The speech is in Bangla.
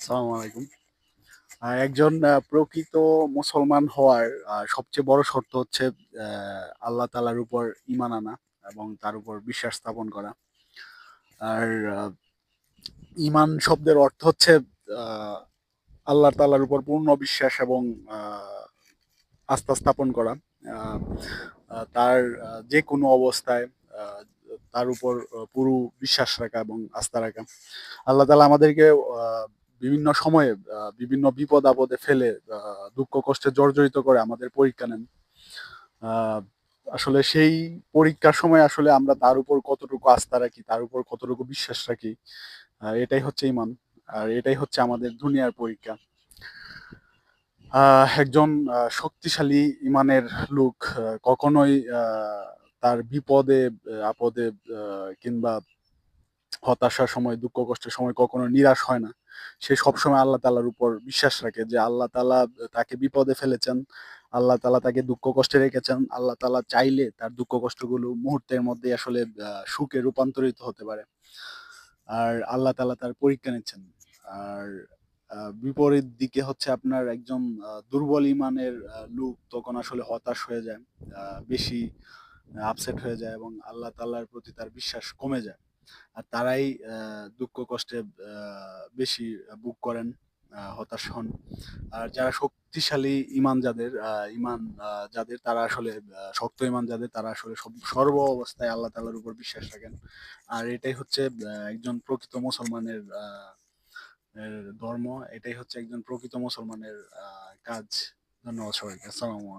আসসালামু আলাইকুম। একজন প্রকৃত মুসলমান হওয়ার সবচেয়ে বড় শর্ত হচ্ছে আল্লাহ তাআলার উপর ঈমান আনা এবং তার উপর বিশ্বাস স্থাপন করা। আর ঈমান শব্দের অর্থ হচ্ছে আ আল্লাহ তাআলার উপর পূর্ণ বিশ্বাস এবং আ আস্থা স্থাপন করা। আ আ তার যেকোনো অবস্থায় আ তার উপর পুরো বিশ্বাস রাখা এবং আস্থা রাখা। আল্লাহ তাআলা আমাদেরকে আ বিভিন্ন সময়ে বিভিন্ন বিপদ-আপদে ফেলে আ দুঃখ কষ্টে জর্জরিত করে আমাদের পরীক্ষা নেন। আ আসলে সেই পরীক্ষার সময় আসলে আমরা তার উপর কতটুকু আস্থা রাখি, তার উপর কতটুকু বিশ্বাস রাখি, এটাই হচ্ছে ঈমান। আর এটাই হচ্ছে আমাদের দুনিয়ার পরীক্ষা। একজন শক্তিশালী ঈমানের লোক কখনোই তার বিপদে, আপদে কিংবা হতাশার সময়, দুঃখ কষ্টের সময় কখনো নিরাশ হয় না। সে সবসময় আল্লাহ তাআলার উপর বিশ্বাস রাখে যে আল্লাহ তাআলা তাকে বিপদে ফেলেছেন। আল্লাহ তাআলা তাকে দুঃখ কষ্টে রেখেছেন। আল্লাহ তাআলা চাইলে তার দুঃখ কষ্টগুলো মুহূর্তের মধ্যেই আসলে সুখে রূপান্তরিত হতে পারে। আর আল্লাহ তাআলা তার পরীক্ষা নিচ্ছেন। আর বিপরীত দিকে হচ্ছে আপনার একজন দুর্বল ঈমানের লোক তখন আসলে হতাশ হয়ে যায়। আ বেশি আপসেট হয়ে যায় এবং আল্লাহ তাআলার প্রতি তার বিশ্বাস কমে যায়। আর তারাই দুঃখ কষ্টে আ বেশি ভোগ করেন, হতাশ হন। আর যারা শক্তিশালী ঈমান যাদের ঈমান যাদের তারা আসলে শক্ত ঈমান যাদের তারা আসলে সর্ব অবস্থায় আল্লাহ তাআলার উপর বিশ্বাস রাখেন। আর এটাই হচ্ছে একজন প্রকৃত মুসলমানের ধর্ম। এটাই হচ্ছে একজন প্রকৃত মুসলমানের কাজ। ধন্যবাদ সবাইকে। আসসালামু